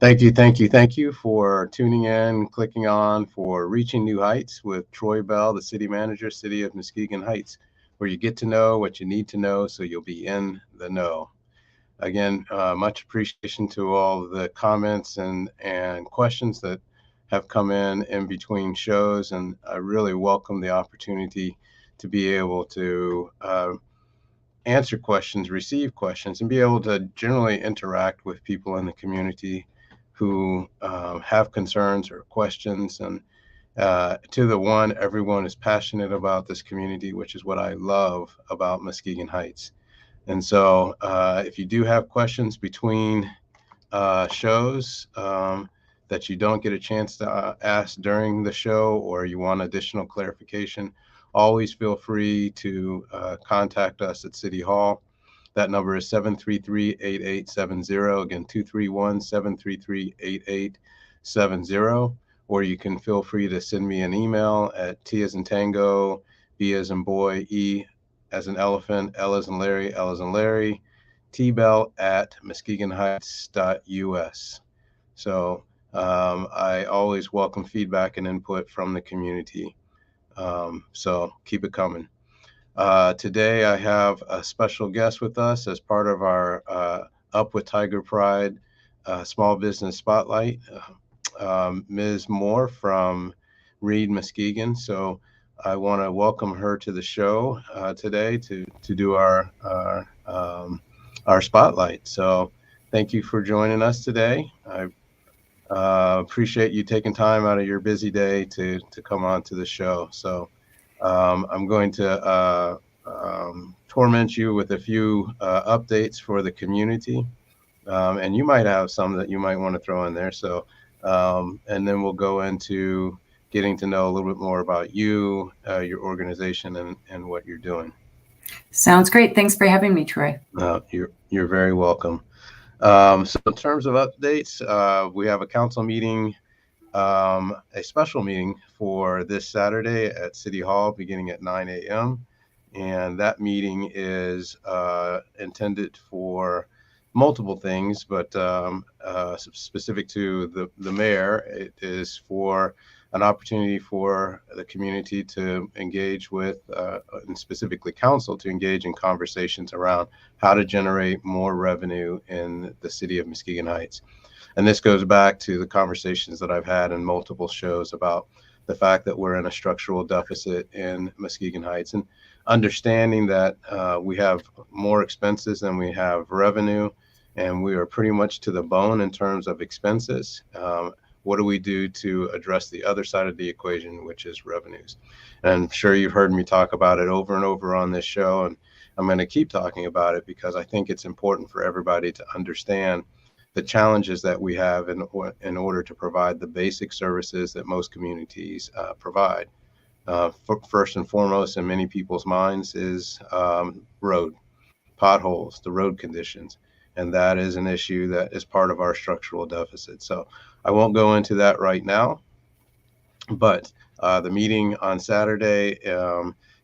Thank you for tuning in, clicking on for Reaching New Heights with Troy Bell, the City Manager, City of Muskegon Heights, where you get to know what you need to know so you'll be in the know. Again, much appreciation to all the comments and questions that have come in between shows, and I really welcome the opportunity to be able to answer questions, receive questions, and be able to generally interact with people in the community who have concerns or questions. And to the one, everyone is passionate about this community, which is what I love about Muskegon Heights. And so if you do have questions between shows that you don't get a chance to ask during the show, or you want additional clarification, always feel free to contact us at City Hall. That number is 733-8870. Again, 231-733-8870. Or you can feel free to send me an email at T as in Tango, B as in boy, E as in elephant, L as in Larry, L as in Larry, tbell@muskegonheights.us. So I always welcome feedback and input from the community. So keep it coming. Today I have a special guest with us as part of our Up with Tiger Pride Small Business Spotlight, Ms. Moore from Reed, Muskegon. So I want to welcome her to the show today to do our spotlight. So thank you for joining us today. I appreciate you taking time out of your busy day to come on to the show. So I'm going to torment you with a few updates for the community, and you might have some that you might want to throw in there. So, and then we'll go into getting to know a little bit more about you, your organization, and what you're doing. Sounds great. Thanks for having me, Troy. You're very welcome. So in terms of updates, we have a council meeting, a special meeting for this Saturday at City Hall beginning at 9 a.m. And that meeting is intended for multiple things, but specific to the mayor, it is for an opportunity for the community to engage with, and specifically council to engage in conversations around how to generate more revenue in the city of Muskegon Heights. And this goes back to the conversations that I've had in multiple shows about the fact that we're in a structural deficit in Muskegon Heights, and understanding that we have more expenses than we have revenue, and we are pretty much to the bone in terms of expenses. What do we do to address the other side of the equation, which is revenues? And I'm sure you've heard me talk about it over and over on this show, and I'm going to keep talking about it because I think it's important for everybody to understand the challenges that we have in order to provide the basic services that most communities provide. First and foremost in many people's minds is road, potholes, the road conditions. And that is an issue that is part of our structural deficit. So I won't go into that right now, but the meeting on Saturday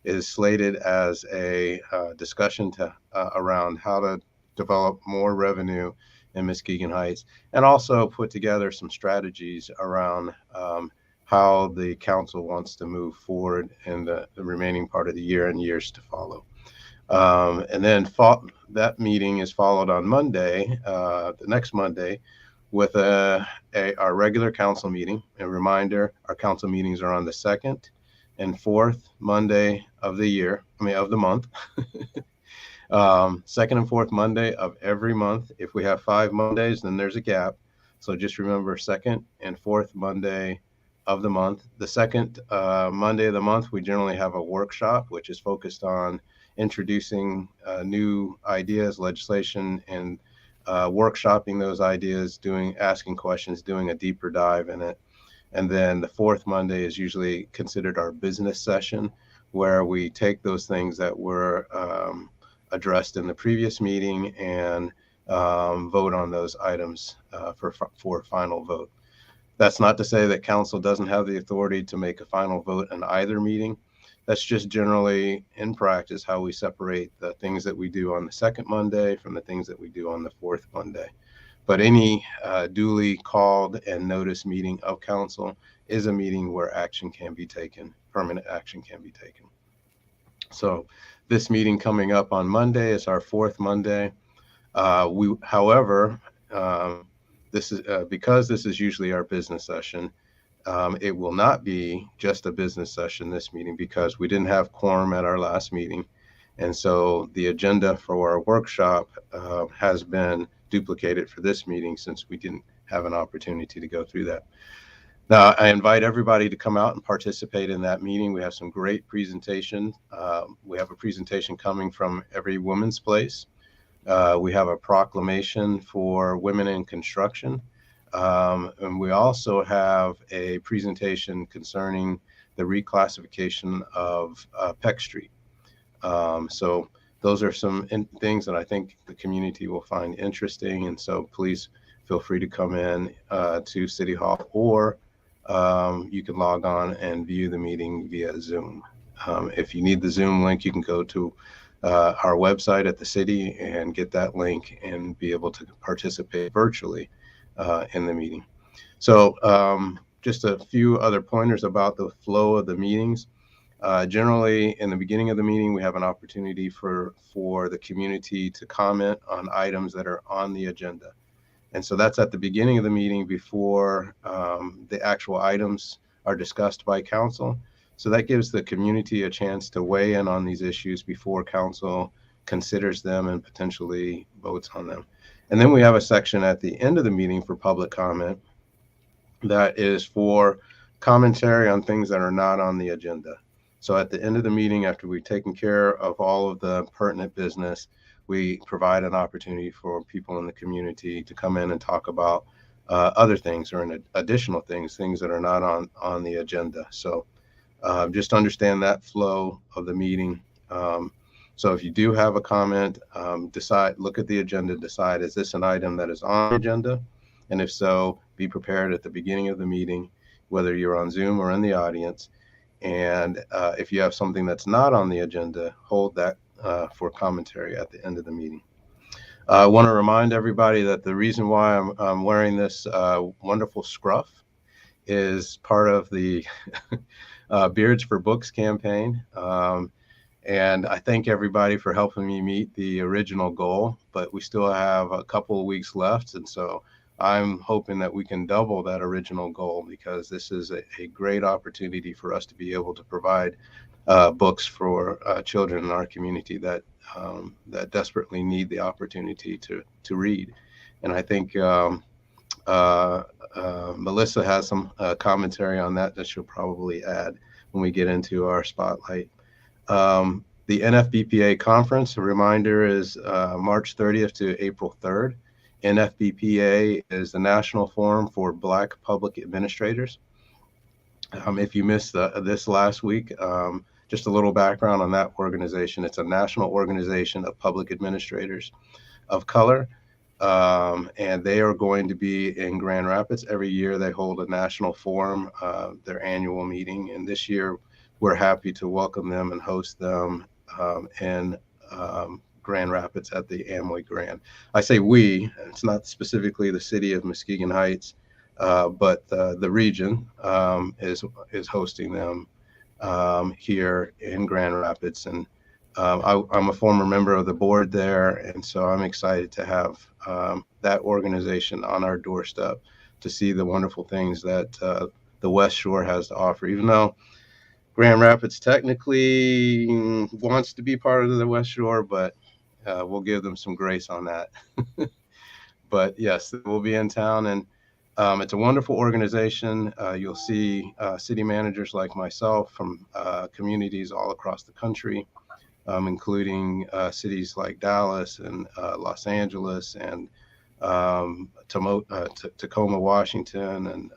is slated as a discussion around how to develop more revenue in Muskegon Heights, and also put together some strategies around how the council wants to move forward in the remaining part of the year and years to follow. And then that meeting is followed on Monday, the next Monday, with our regular council meeting. A reminder, our council meetings are on the second and fourth Monday of the month. Second and fourth Monday of every month. If we have 5 Mondays, then there's a gap. So just remember, second and fourth Monday of the month. The second Monday of the month, we generally have a workshop, which is focused on introducing new ideas, legislation, and workshopping those ideas, asking questions, doing a deeper dive in it. And then the fourth Monday is usually considered our business session, where we take those things that were addressed in the previous meeting and vote on those items for final vote. That's not to say that council doesn't have the authority to make a final vote in either meeting. That's just generally in practice how we separate the things that we do on the second Monday from the things that we do on the fourth Monday. But any duly called and noticed meeting of council is a meeting where action can be taken, permanent action can be taken. So this meeting coming up on Monday is our fourth Monday. However, this is because this is usually our business session. It will not be just a business session this meeting because we didn't have quorum at our last meeting. And so the agenda for our workshop has been duplicated for this meeting since we didn't have an opportunity to go through that. Now, I invite everybody to come out and participate in that meeting. We have some great presentations. We have a presentation coming from Every Woman's Place. We have a proclamation for women in construction. And we also have a presentation concerning the reclassification of Peck Street. So those are some things that I think the community will find interesting. And so please feel free to come in to City Hall, or you can log on and view the meeting via Zoom. If you need the Zoom link, you can go to our website at the city and get that link and be able to participate virtually in the meeting. So just a few other pointers about the flow of the meetings. Generally, in the beginning of the meeting, we have an opportunity for the community to comment on items that are on the agenda. And so that's at the beginning of the meeting before the actual items are discussed by council. So that gives the community a chance to weigh in on these issues before council considers them and potentially votes on them. And then we have a section at the end of the meeting for public comment that is for commentary on things that are not on the agenda. So at the end of the meeting, after we've taken care of all of the pertinent business, we provide an opportunity for people in the community to come in and talk about other things or additional things that are not on the agenda. So just understand that flow of the meeting. So if you do have a comment, look at the agenda, decide, is this an item that is on the agenda? And if so, be prepared at the beginning of the meeting, whether you're on Zoom or in the audience. And if you have something that's not on the agenda, hold that for commentary at the end of the meeting. I want to remind everybody that the reason why I'm wearing this wonderful scruff is part of the Beards for Books campaign. And I thank everybody for helping me meet the original goal, but we still have a couple of weeks left. And so I'm hoping that we can double that original goal, because this is a great opportunity for us to be able to provide books for children in our community that desperately need the opportunity to read. And I think Melissa has some commentary on that she'll probably add when we get into our spotlight. The NFBPA conference, a reminder, is March 30th to April 3rd. NFBPA is the National Forum for Black Public Administrators. If you missed this last week, just a little background on that organization. It's a national organization of public administrators of color, and they are going to be in Grand Rapids. Every year they hold a national forum, their annual meeting, and this year we're happy to welcome them and host them in Grand Rapids at the Amway Grand. I say we, it's not specifically the city of Muskegon Heights, but the region is hosting them here in Grand Rapids. And I'm a former member of the board there, and so I'm excited to have that organization on our doorstep to see the wonderful things that the West Shore has to offer, even though Grand Rapids technically wants to be part of the West Shore, but we'll give them some grace on that. But yes, we'll be in town, and it's a wonderful organization. You'll see city managers like myself from communities all across the country, including cities like Dallas and Los Angeles and Tacoma, Washington, and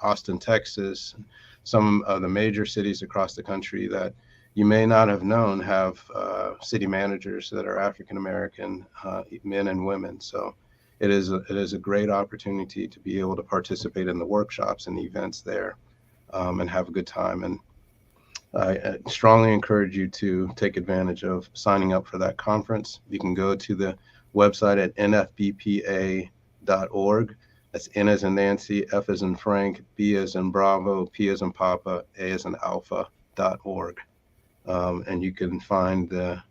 Austin, Texas. Some of the major cities across the country that you may not have known have city managers that are African American men and women. So it is a great opportunity to be able to participate in the workshops and the events there and have a good time. And I strongly encourage you to take advantage of signing up for that conference. You can go to the website at nfbpa.org untitled.org. That's N as in Nancy, F as in Frank, B as in Bravo, P as in Papa, A as in Alpha.org. And you can find the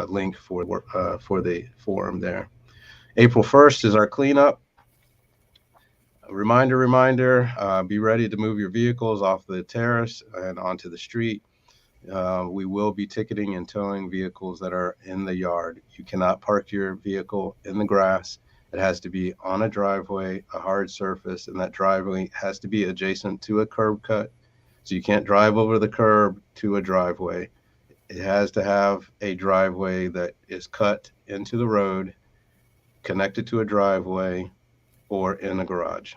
link for the forum there. April 1st is our cleanup. Reminder, be ready to move your vehicles off the terrace and onto the street. We will be ticketing and towing vehicles that are in the yard. You cannot park your vehicle in the grass. It has to be on a driveway, a hard surface, and that driveway has to be adjacent to a curb cut. So you can't drive over the curb to a driveway. It has to have a driveway that is cut into the road, connected to a driveway, or in a garage.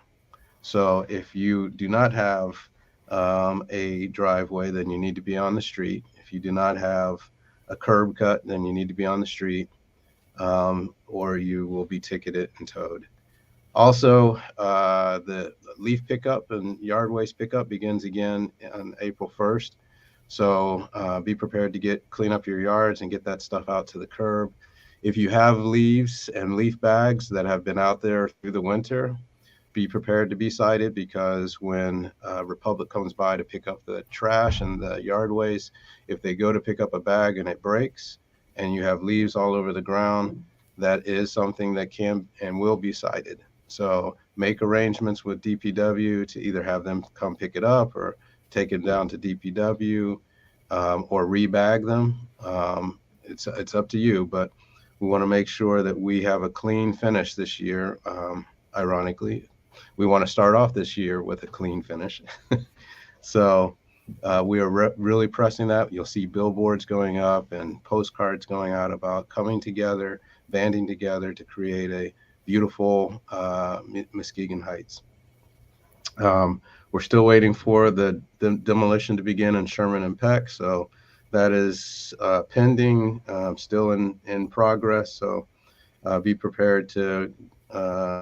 So if you do not have a driveway, then you need to be on the street. If you do not have a curb cut, then you need to be on the street, or you will be ticketed and towed. Also, the leaf pickup and yard waste pickup begins again on April 1st. So be prepared to clean up your yards and get that stuff out to the curb. If you have leaves and leaf bags that have been out there through the winter, be prepared to be cited, because when Republic comes by to pick up the trash and the yard waste, if they go to pick up a bag and it breaks and you have leaves all over the ground, that is something that can and will be cited. So make arrangements with DPW to either have them come pick it up or take it down to DPW, or rebag them. It's up to you, but we want to make sure that we have a clean finish this year. Ironically, we want to start off this year with a clean finish. So we are really pressing that. You'll see billboards going up and postcards going out about coming together, banding together to create a beautiful Muskegon Heights. We're still waiting for the demolition to begin in Sherman and Peck. So that is pending, still in progress. So be prepared to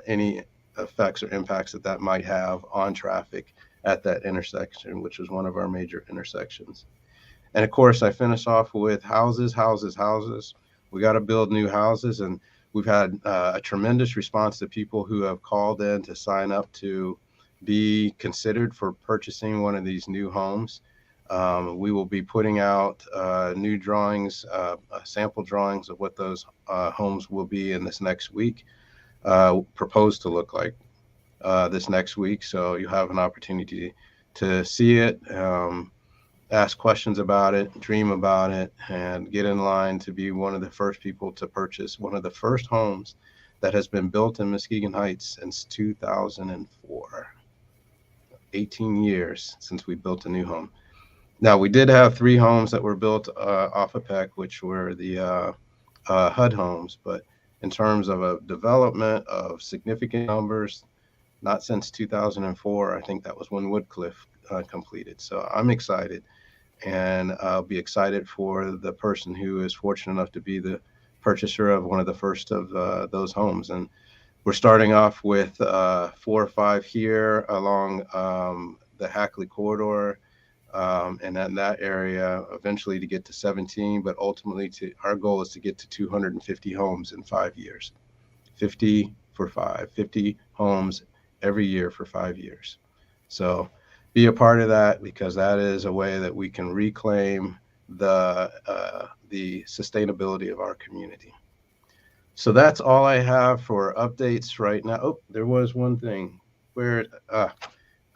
any effects or impacts that might have on traffic at that intersection, which is one of our major intersections. And of course, I finish off with houses. We got to build new houses, and we've had a tremendous response to people who have called in to sign up to be considered for purchasing one of these new homes. We will be putting out new drawings, sample drawings of what those homes will be in this next week, proposed to look like this next week. So you have an opportunity to see it, ask questions about it, dream about it, and get in line to be one of the first people to purchase one of the first homes that has been built in Muskegon Heights since 2004. 18 years since we built a new home. Now, we did have 3 homes that were built off of Peck, which were the HUD homes, but in terms of a development of significant numbers, not since 2004. I think that was when Woodcliff completed. So I'm excited, and I'll be excited for the person who is fortunate enough to be the purchaser of one of the first of those homes. And we're starting off with 4 or 5 here along the Hackley corridor, and in that area, eventually to get to 17. But ultimately, our goal is to get to 250 homes in 5 years. 50 homes every year for 5 years. So be a part of that, because that is a way that we can reclaim the sustainability of our community. So that's all I have for updates right now. Oh, there was one thing where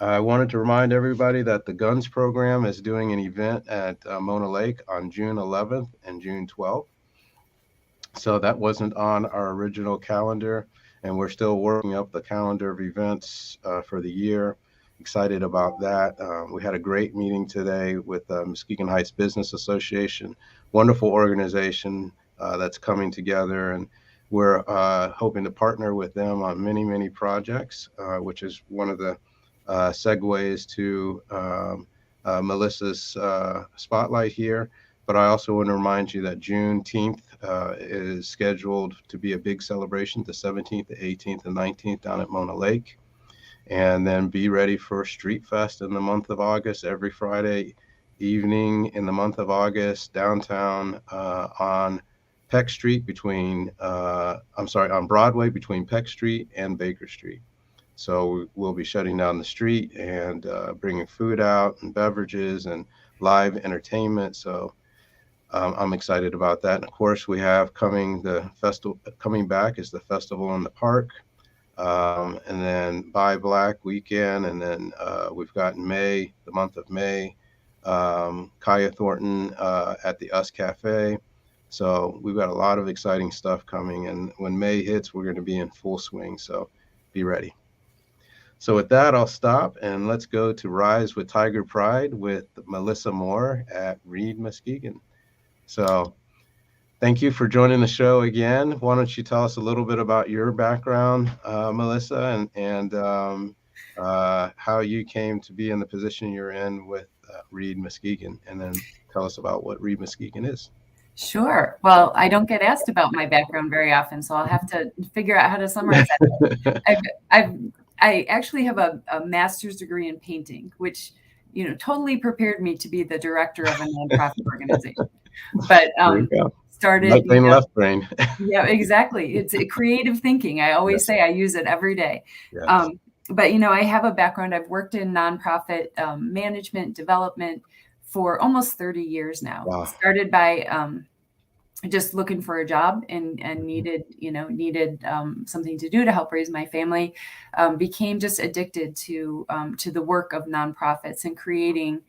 I wanted to remind everybody that the Guns program is doing an event at Mona Lake on June 11th and June 12th. So that wasn't on our original calendar, and we're still working up the calendar of events for the year. Excited about that. We had a great meeting today with Muskegon Heights Business Association, wonderful organization that's coming together, and we're hoping to partner with them on many, many projects, which is one of the segues to Melissa's spotlight here. But I also want to remind you that Juneteenth is scheduled to be a big celebration, the 17th, the 18th, and 19th down at Mona Lake. And then be ready for Street Fest in the month of August, every Friday evening in the month of August, downtown on Peck Street between, on Broadway between Peck Street and Baker Street. So we'll be shutting down the street and bringing food out and beverages and live entertainment. So I'm excited about that. And of course, we have coming back is the Festival in the Park, and then Buy Black weekend, and then we've got the month of May, Kaya Thornton at the Us Cafe. So we've got a lot of exciting stuff coming, and when May hits, we're going to be in full swing. So be ready. So with that, I'll stop and let's go to Rise with Tiger Pride with Melissa Moore at Reed Muskegon. So thank you for joining the show again. Why don't you tell us a little bit about your background, Melissa, and how you came to be in the position you're in with Reed Muskegon, and then tell us about what Reed Muskegon is. Sure. Well, I don't get asked about my background very often, so I'll have to figure out how to summarize that. I actually have a master's degree in painting, which, totally prepared me to be the director of a nonprofit organization. But started right brain, left brain. Yeah, exactly. It's a creative thinking. I always say I use it every day. Yes. But I have a background. I've worked in nonprofit management development for almost 30 years now. Wow. Started by just looking for a job and needed something to do to help raise my family. Became just addicted to the work of nonprofits and creating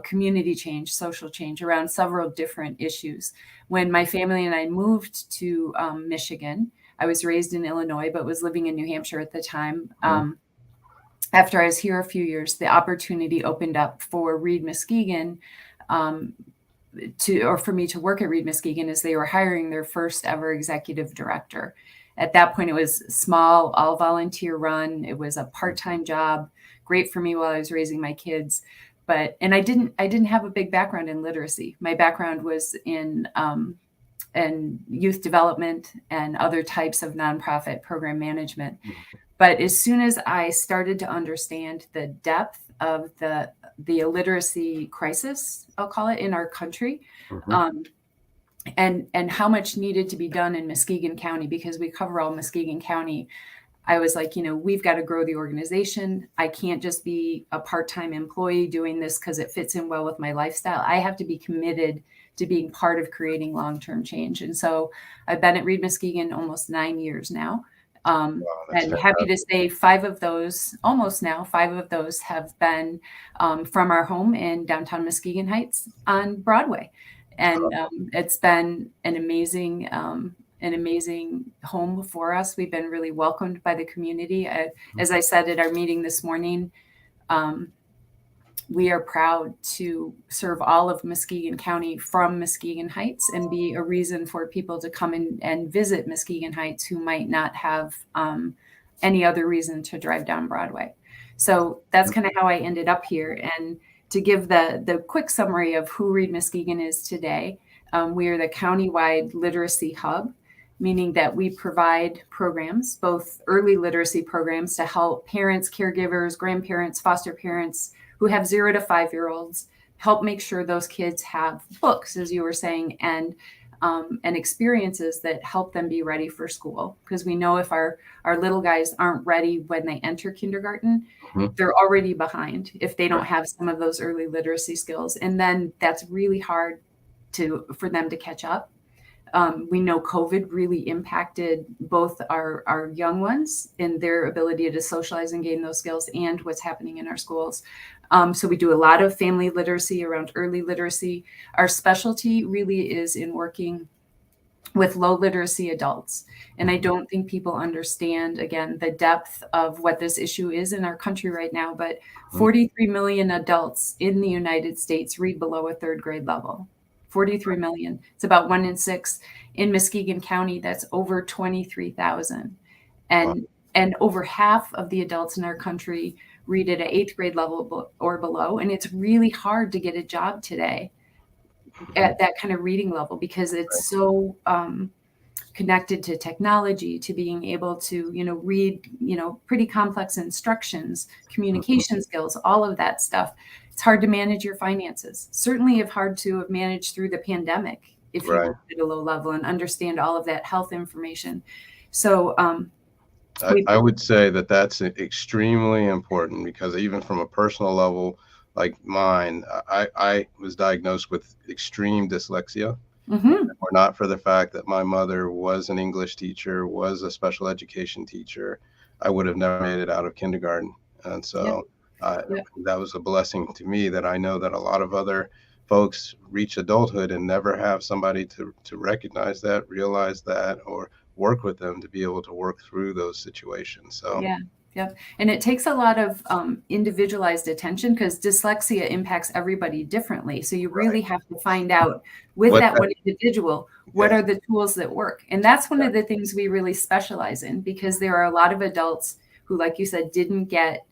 community change, social change around several different issues. When my family and I moved to Michigan, I was raised in Illinois, but was living in New Hampshire at the time. After I was here a few years, the opportunity opened up for Reed Muskegon for me to work at Reed Muskegon as they were hiring their first ever executive director. At that point, it was small, all volunteer run. It was a part-time job, great for me while I was raising my kids. And I didn't have a big background in literacy. My background was in youth development and other types of nonprofit program management. But as soon as I started to understand the depth of the illiteracy crisis, I'll call it, in our country, and how much needed to be done in Muskegon County, because we cover all Muskegon County, I was like, we've got to grow the organization. I can't just be a part-time employee doing this because it fits in well with my lifestyle. I have to be committed to being part of creating long-term change. And so I've been at Reed Muskegon almost 9 years now. And happy to say 5 of those have been from our home in downtown Muskegon Heights on Broadway. And it's been an amazing home for us. We've been really welcomed by the community. As I said at our meeting this morning, we are proud to serve all of Muskegon County from Muskegon Heights and be a reason for people to come in and visit Muskegon Heights who might not have any other reason to drive down Broadway. So that's kind of how I ended up here. And to give the quick summary of who Reed Muskegon is today, we are the countywide literacy hub, meaning that we provide programs, both early literacy programs to help parents, caregivers, grandparents, foster parents who have 0 to 5-year-olds, help make sure those kids have books, as you were saying, and experiences that help them be ready for school. Because we know if our little guys aren't ready when they enter kindergarten, they're already behind if they don't have some of those early literacy skills. And then that's really hard for them to catch up. We know COVID really impacted both our young ones in their ability to socialize and gain those skills and what's happening in our schools. So we do a lot of family literacy around early literacy. Our specialty really is in working with low literacy adults. And I don't think people understand, again, the depth of what this issue is in our country right now. But 43 million adults in the United States read below a 3rd grade level. 43 million. It's about 1 in 6. In Muskegon County, that's over 23,000. And over half of the adults in our country read at an 8th grade level or below. And it's really hard to get a job today at that kind of reading level because it's so connected to technology, to being able to, read, pretty complex instructions, communication skills, all of that stuff. It's hard to manage your finances. Certainly it's hard to have managed through the pandemic if you work at a low level and understand all of that health information. So I would say that that's extremely important, because even from a personal level like mine, I was diagnosed with extreme dyslexia. mhm, Were not for the fact that my mother was an English teacher, was a special education teacher, I would have never made it out of kindergarten. And yeah, so yeah, that was a blessing to me, that I know that a lot of other folks reach adulthood and never have somebody to recognize that, realize that, or work with them to be able to work through those situations. So, yeah, yeah. And it takes a lot of individualized attention because dyslexia impacts everybody differently. So you right. really have to find out with What that that, one individual, what yeah, are the tools that work? And that's one of the things we really specialize in, because there are a lot of adults who, like you said, didn't get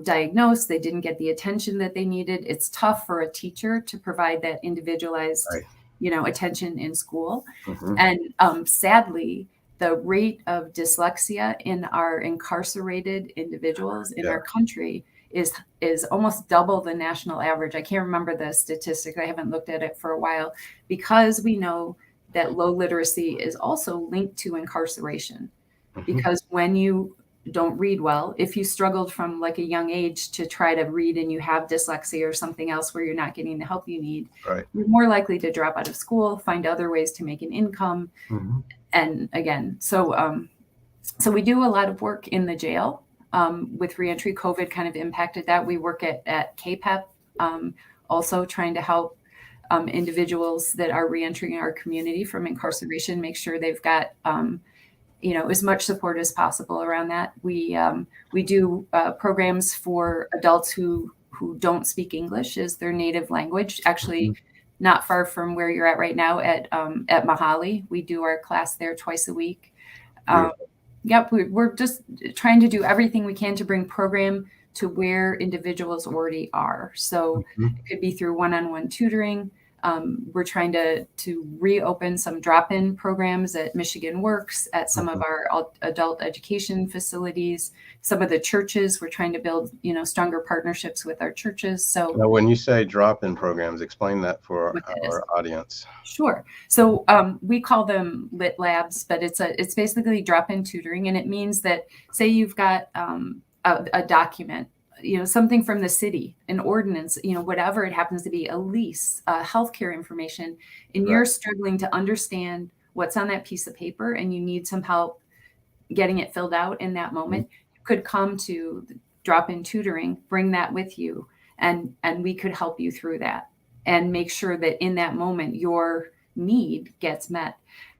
diagnosed, they didn't get the attention that they needed. It's tough for a teacher to provide that individualized, right. attention in school. Hmm. And sadly, the rate of dyslexia in our incarcerated individuals in Yeah. our country is almost double the national average. I can't remember the statistic. I haven't looked at it for a while, because we know that low literacy is also linked to incarceration. Hmm. Because when you don't read well, if you struggled from like a young age to try to read and you have dyslexia or something else where you're not getting the help you need, Right. you're more likely to drop out of school, find other ways to make an income. Hmm. And again, so we do a lot of work in the jail with reentry. COVID kind of impacted that. We work at KPEP, also trying to help individuals that are reentering our community from incarceration, make sure they've got as much support as possible around that. We do programs for adults who don't speak English as their native language. Hmm. Actually, not far from where you're at right now at Mahali, we do our class there twice a week. Um, Beautiful. yep, we're just trying to do everything we can to bring program to where individuals already are. So Hmm. it could be through one-on-one tutoring. We're trying to reopen some drop-in programs at Michigan Works, at some of Hmm. our adult education facilities, some of the churches. We're trying to build, stronger partnerships with our churches. So Now, when you say drop-in programs, explain that for what that is. our audience. Sure. So we call them lit labs, but it's basically drop-in tutoring, and it means that, say you've got a document, something from the city, an ordinance, whatever it happens to be, a lease, healthcare information, and Right. you're struggling to understand what's on that piece of paper, and you need some help getting it filled out in that Mhm. moment. You could come to drop-in tutoring, bring that with you, and we could help you through that and make sure that in that moment your need gets met.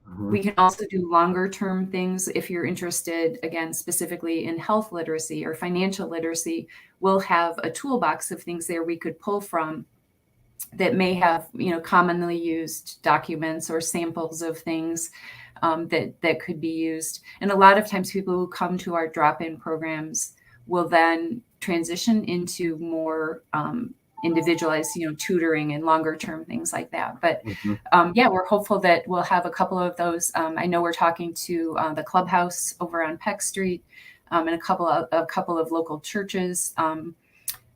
Mhm. We can also do longer term things if you're interested, again, specifically in health literacy or financial literacy. We'll have a toolbox of things there we could pull from that may have, commonly used documents or samples of things that could be used. And a lot of times people who come to our drop-in programs will then transition into more individualized, tutoring and longer term things like that. But Mhm. yeah, we're hopeful that we'll have a couple of those. I know we're talking to the clubhouse over on Peck Street and a couple of local churches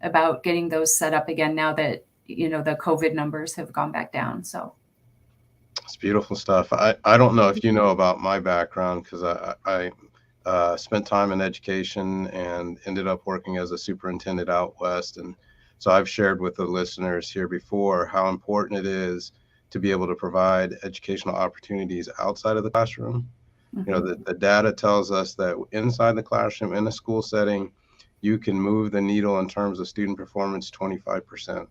about getting those set up again now that the COVID numbers have gone back down. So It's beautiful stuff. I don't know if you know about my background, because I spent time in education and ended up working as a superintendent out west. And so I've shared with the listeners here before how important it is to be able to provide educational opportunities outside of the classroom. mhm. The data tells us that inside the classroom, in a school setting, you can move the needle in terms of student performance 25%.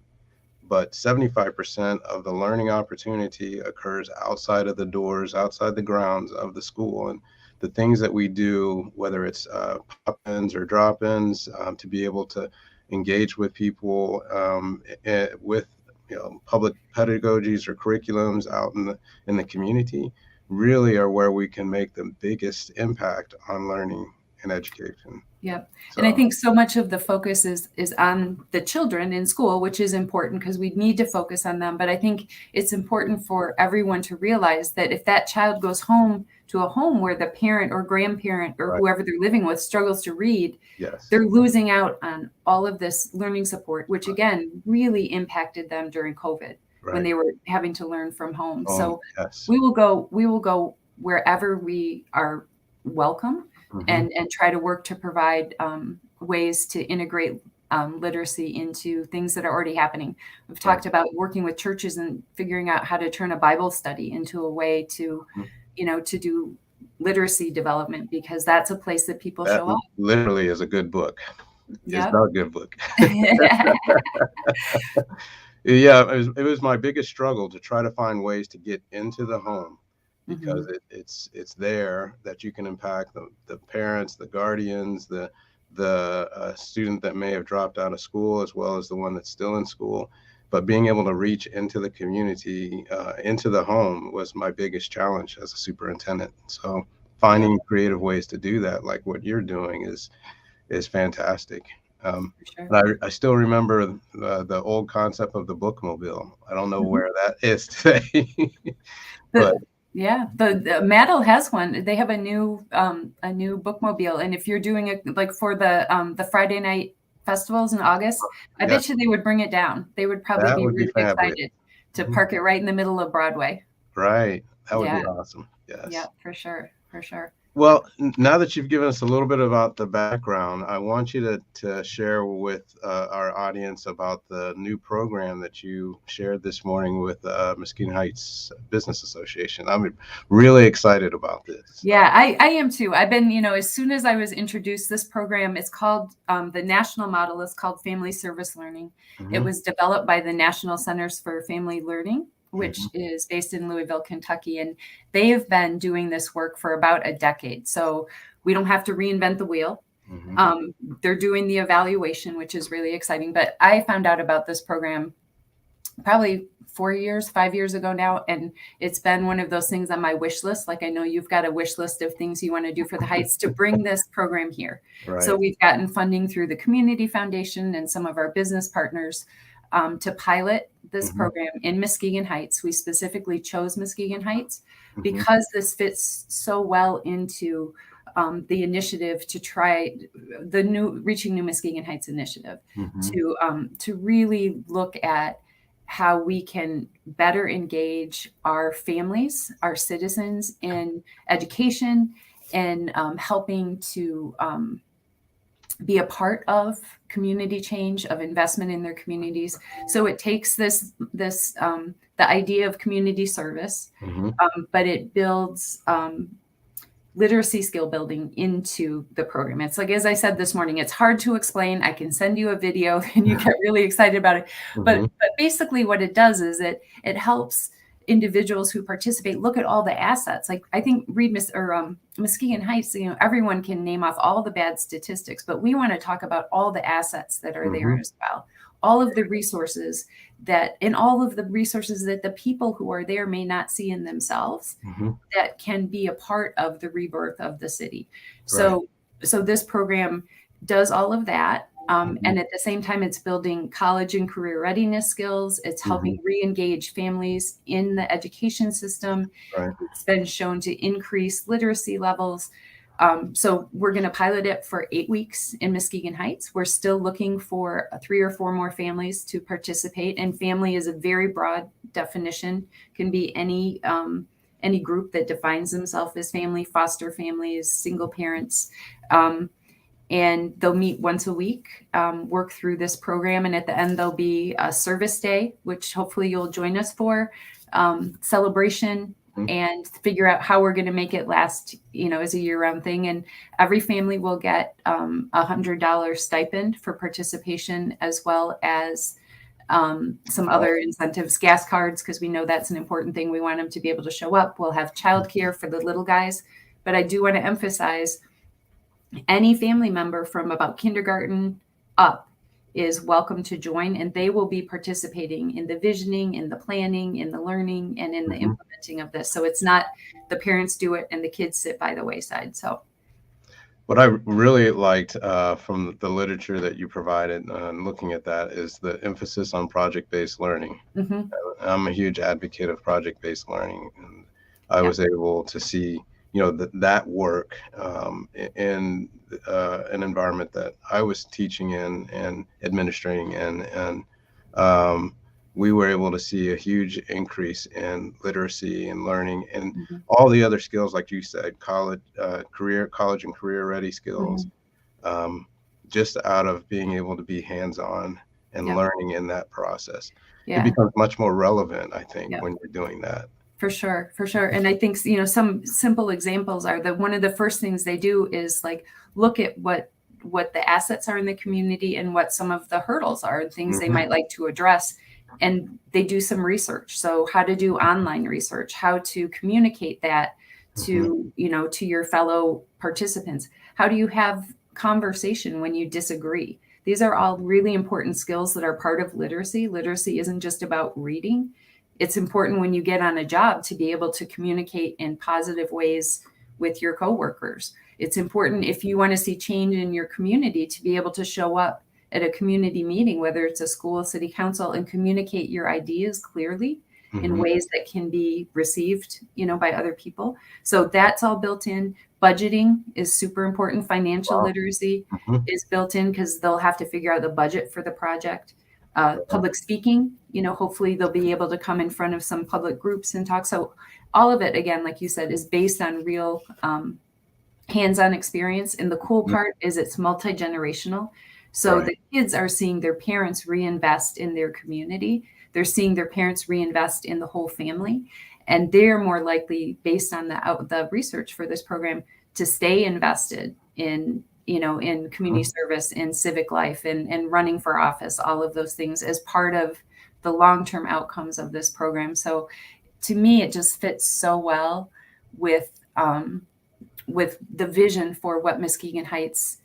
But 75% of the learning opportunity occurs outside of the doors, outside the grounds of the school. And the things that we do, whether it's pop-ins or drop-ins, to be able to engage with people with public pedagogies or curriculums out in the community, really are where we can make the biggest impact on learning and education. Yep. And I So, think so much of the focus is on the children in school, which is important because we need to focus on them. But I think it's important for everyone to realize that if that child goes home to a home where the parent or grandparent or right, whoever they're living with struggles to read, yes, they're losing out on all of this learning support, which again really impacted them during COVID when right, they were having to learn from home. So yes. we will go wherever we are welcome, and try to work to provide ways to integrate literacy into things that are already happening. We've talked about working with churches and figuring out how to turn a Bible study into a way to, to do literacy development, because that's a place that people show up. Literally is a good book. Yep. It's not a good book. Yeah, it was my biggest struggle to try to find ways to get into the home, because it's there that you can impact the parents, the guardians, the student that may have dropped out of school, as well as the one that's still in school. But being able to reach into the community, into the home, was my biggest challenge as a superintendent. So finding creative ways to do that, like what you're doing, is fantastic. And I still remember the old concept of the Bookmobile. I don't know where that is today. But yeah, the Maddle has one. They have a new Bookmobile, and if you're doing it like for the Friday night festivals in August, I bet you they would bring it down. They would probably be really excited to park it right in the middle of Broadway. Right, that would be awesome. Yes. Yeah, for sure. Well, now that you've given us a little bit about the background, I want you to share with our audience about the new program that you shared this morning with Muskegon Heights Business Association. I'm really excited about this. Yeah, I am too. I've been, as soon as I was introduced, this program is called, the national model is called Family Service Learning. It was developed by the National Centers for Family Learning, which is based in Louisville, Kentucky. And they have been doing this work for about a decade. So we don't have to reinvent the wheel. They're doing the evaluation, which is really exciting. But I found out about this program probably 5 years ago now. And it's been one of those things on my wish list. Like, I know you've got a wish list of things you want to do for the Heights to bring this program here. Right. So we've gotten funding through the Community Foundation and some of our business partners to pilot this program in Muskegon Heights. We specifically chose Muskegon Heights because this fits so well into the initiative to try the new Reaching New Muskegon Heights initiative to really look at how we can better engage our families, our citizens in education, and helping to be a part of community change, of investment in their communities. So it takes this the idea of community service, but it builds literacy skill building into the program. It's like, as I said this morning, it's hard to explain. I can send you a video and you get really excited about it. But basically what it does is it helps individuals who participate look at all the assets. Like, I think Muskegon Heights, everyone can name off all the bad statistics, but we want to talk about all the assets that are there as well. All of the resources that the people who are there may not see in themselves that can be a part of the rebirth of the city. So this program does all of that. And at the same time, it's building college and career readiness skills. It's helping re-engage families in the education system. It's been shown to increase literacy levels. So we're going to pilot it for 8 weeks in Muskegon Heights. We're still looking for 3 or 4 more families to participate. And family is a very broad definition, can be any group that defines themselves as family, foster families, single parents. And they'll meet once a week, work through this program. And at the end, there'll be a service day, which hopefully you'll join us for, celebration, and figure out how we're going to make it last, as a year-round thing. And every family will get $100 stipend for participation, as well as some other incentives, gas cards, because we know that's an important thing. We want them to be able to show up. We'll have childcare for the little guys. But I do want to emphasize, any family member from about kindergarten up is welcome to join, and they will be participating in the visioning, in the planning, in the learning, and in the implementing of this. So it's not the parents do it and the kids sit by the wayside. So what I really liked from the literature that you provided, looking at that, is the emphasis on project-based learning. I'm a huge advocate of project-based learning, and I was able to see that work in an environment that I was teaching in and administrating in. And we were able to see a huge increase in literacy and learning and Mhm. all the other skills, like you said, college and career ready skills, Mhm. um, just out of being able to be hands-on and Yep. learning in that process. It Yeah. becomes much more relevant, I think, Yep. when you're doing that. For sure, for sure. And I think, some simple examples are that one of the first things they do is like look at what the assets are in the community and what some of the hurdles are and things they Mhm, might like to address. And they do some research. So how to do online research, how to communicate that mhm, to your fellow participants. How do you have conversation when you disagree? These are all really important skills that are part of literacy. Literacy isn't just about reading. It's important when you get on a job to be able to communicate in positive ways with your coworkers. It's important if you want to see change in your community to be able to show up at a community meeting, whether it's a school, city council, and communicate your ideas clearly in mhm. ways that can be received, by other people. So that's all built in. Budgeting is super important. Financial Wow. literacy Mhm. is built in because they'll have to figure out the budget for the project. Right. Public speaking, hopefully they'll be able to come in front of some public groups and talk. So all of it, again, like you said, is based on real hands-on experience. And the cool Mhm. part is it's multi-generational. So Right. the kids are seeing their parents reinvest in their community. They're seeing their parents reinvest in the whole family. And they're more likely, based on the research for this program, to stay invested in community Mhm. service, in civic life, and running for office, all of those things as part of the long-term outcomes of this program. So to me, it just fits so well with with the vision for what Muskegon Heights,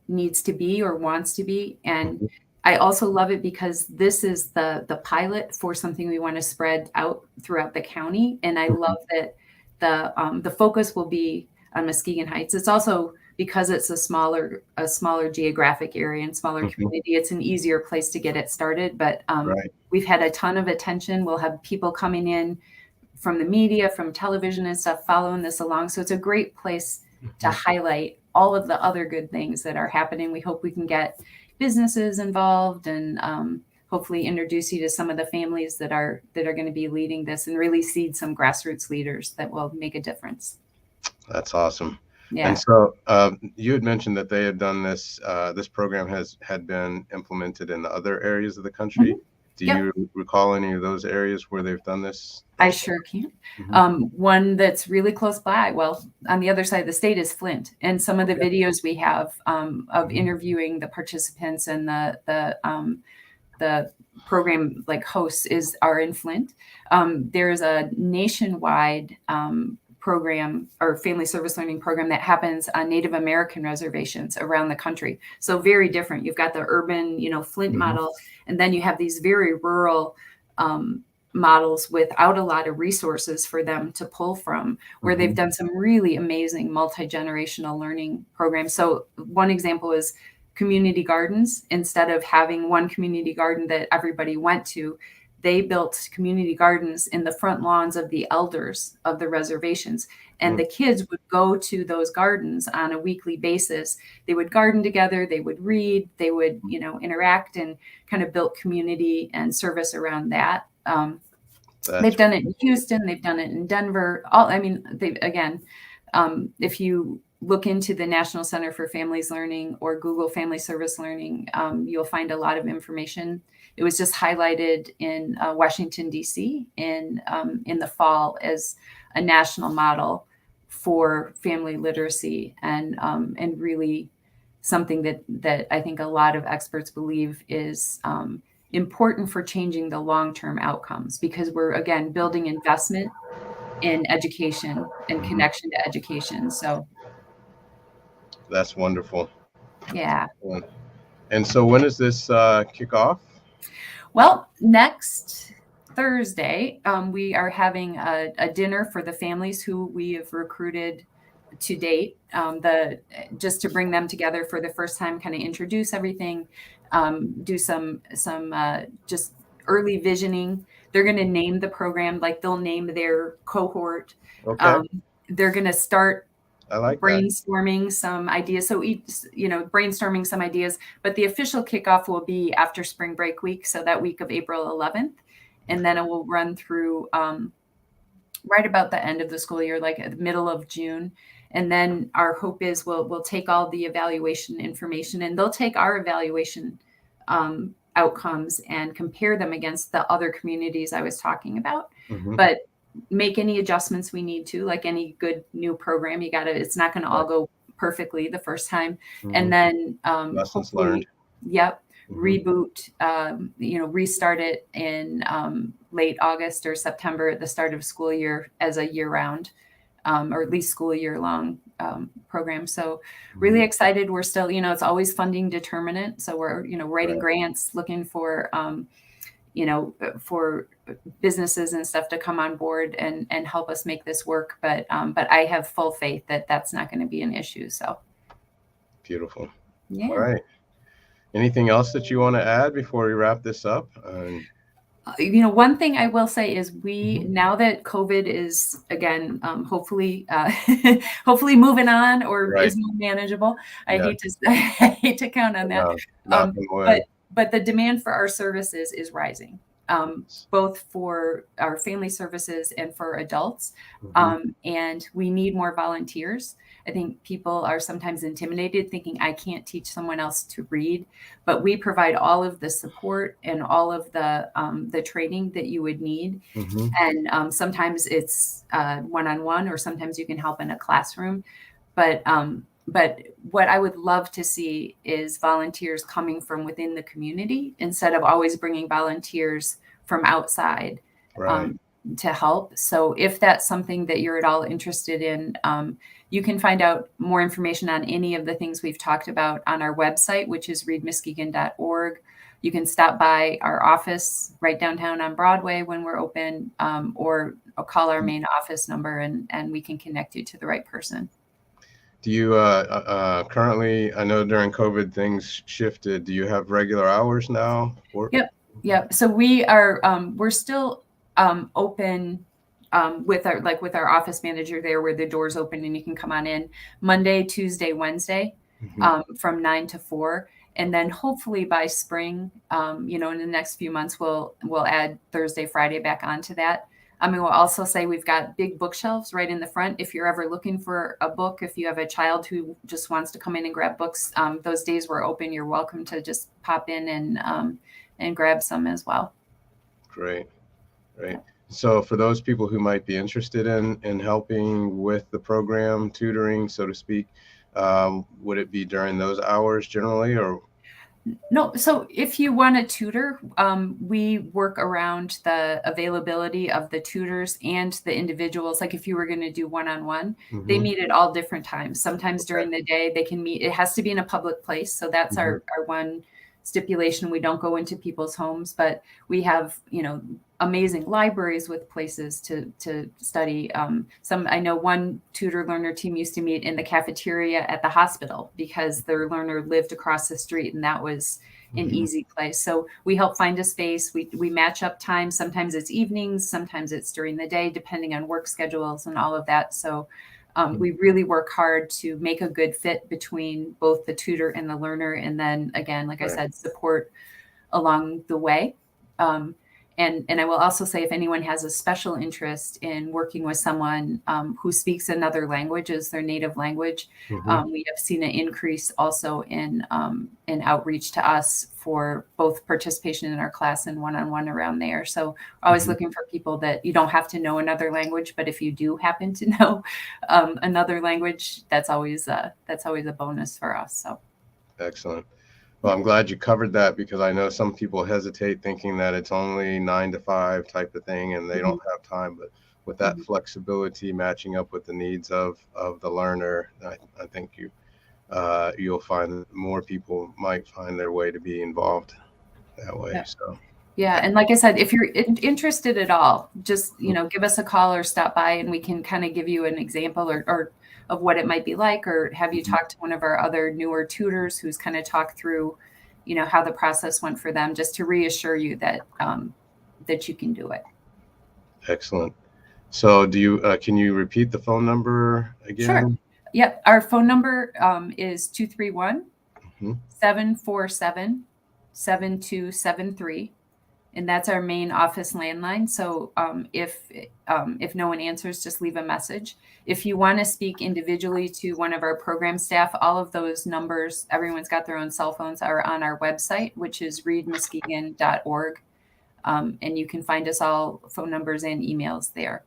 needs to be or wants to be. And Mhm. I also love it because this is the pilot for something we want to spread out throughout the county. And I Mhm. love that the focus will be on Muskegon Heights. It's also because it's a smaller geographic area and smaller Mhm. community. It's an easier place to get it started. But Right. we've had a ton of attention. We'll have people coming in from the media, from television and stuff, following this along. So it's a great place to Mhm. highlight all of the other good things that are happening. We hope we can get businesses involved and hopefully introduce you to some of the families that are going to be leading this and really seed some grassroots leaders that will make a difference. That's awesome. And Yeah. so, you had mentioned that they had done this, this program had been implemented in other areas of the country. Mhm. Do Yep. you recall any of those areas where they've done this I thus far? sure can. Mhm. One that's really close by, well, on the other side of the state is Flint, and some of the Okay. videos we have of Mhm. interviewing the participants and the program like hosts are in Flint. There's a nationwide program or family service learning program that happens on Native American reservations around the country. So very different. You've got the urban, Flint Mhm. model, and then you have these very rural um, models without a lot of resources for them to pull from, where they've Mhm. done some really amazing multi-generational learning programs. So one example is community gardens. Instead of having one community garden that everybody went to, they built community gardens in the front lawns of the elders of the reservations. And Mm. the kids would go to those gardens on a weekly basis. They would garden together, they would read, they would, interact and kind of build community and service around that. They've That's done it in Houston, they've done it in Denver. They again, if you look into the National Center for Families Learning or Google Family Service Learning, you'll find a lot of information. It was just highlighted in Washington D.C. In the fall as a national model for family literacy and really something that I think a lot of experts believe is important for changing the long-term outcomes because we're again building investment in education and Mhm. connection to education. So That's wonderful. yeah. Yeah. And so when does this, kick off? Well, next Thursday, we are having a dinner for the families who we have recruited to date. The just to bring them together for the first time, kind of introduce everything, do some just early visioning. They're going to name the program, like they'll name their cohort. Okay. Um, they're going to start. I like that. brainstorming some ideas. So brainstorming some ideas, but the official kickoff will be after spring break week. So that week of April 11th. And then it will run through right about the end of the school year, like at the middle of June. And then our hope is we'll take all the evaluation information, and they'll take our evaluation outcomes and compare them against the other communities I was talking about. But make any adjustments we need to, like any good new program. It's not going to all go perfectly the first time. And then lessons learned. Yep. Reboot, restart it in late August or September at the start of school year as a year round, or at least school year long program. So really excited. We're still, it's always funding determinant. So we're, writing grants, looking for, for businesses and stuff to come on board and help us make this work. But I have full faith that that's not going to be an issue. So. Beautiful. Yeah. All right. Anything else that you want to add before we wrap this up? One thing I will say is now that COVID is again, hopefully moving on or is more manageable. I hate to count on that. But the demand for our services is rising, both for our family services and for adults. And we need more volunteers. I think people are sometimes intimidated thinking I can't teach someone else to read, but we provide all of the support and all of the training that you would need. And sometimes it's one-on-one, or sometimes you can help in a classroom. But what I would love to see is volunteers coming from within the community instead of always bringing volunteers from outside to help. So if that's something that you're at all interested in, you can find out more information on any of the things we've talked about on our website, which is readmuskegon.org. You can stop by our office right downtown on Broadway when we're open, or call our main office number and we can connect you to the right person. Do you currently, I know during COVID things shifted, do you have regular hours now? Yep. So we're still open with our office manager there, where the doors open and you can come on in Monday, Tuesday, Wednesday, from 9 to 4. And then hopefully by spring, in the next few months, we'll add Thursday, Friday back onto that. We'll also say we've got big bookshelves right in the front. If you're ever looking for a book, if you have a child who just wants to come in and grab books, those days we're open. You're welcome to just pop in and grab some as well. Great. So for those people who might be interested in helping with the program, tutoring, so to speak, would it be during those hours generally, or? No. So if you want a tutor, we work around the availability of the tutors and the individuals. Like if you were going to do one-on-one, they meet at all different times. Sometimes during the day they can meet. It has to be in a public place. So that's our one stipulation. We don't go into people's homes, but we have, amazing libraries with places to study. I know one tutor learner team used to meet in the cafeteria at the hospital because their learner lived across the street, and that was an easy place. So we help find a space. We match up time. Sometimes it's evenings, sometimes it's during the day, depending on work schedules and all of that. So we really work hard to make a good fit between both the tutor and the learner. And then again, like I said, support along the way. And I will also say, if anyone has a special interest in working with someone who speaks another language as their native language, we have seen an increase also in outreach to us for both participation in our class and one-on-one around there. So we're always looking for people that you don't have to know another language, but if you do happen to know another language, that's always a bonus for us. So excellent. Well, I'm glad you covered that, because I know some people hesitate thinking that it's only 9 to 5 type of thing and they don't have time. But with that flexibility matching up with the needs of the learner, I think you'll find that more people might find their way to be involved that way. So. Yeah. And like I said, if you're interested at all, just, give us a call or stop by and we can kind of give you an example or of what it might be like, or have you talk to one of our other newer tutors who's kind of talked through, how the process went for them, just to reassure you that that you can do it. Excellent. So do you can you repeat the phone number again? Sure. Yep. Our phone number is 231 Mhm. 747 7273. And that's our main office landline. So if no one answers, just leave a message. If you want to speak individually to one of our program staff, all of those numbers, everyone's got their own cell phones, are on our website, which is readmuskegon.org. And you can find us all phone numbers and emails there.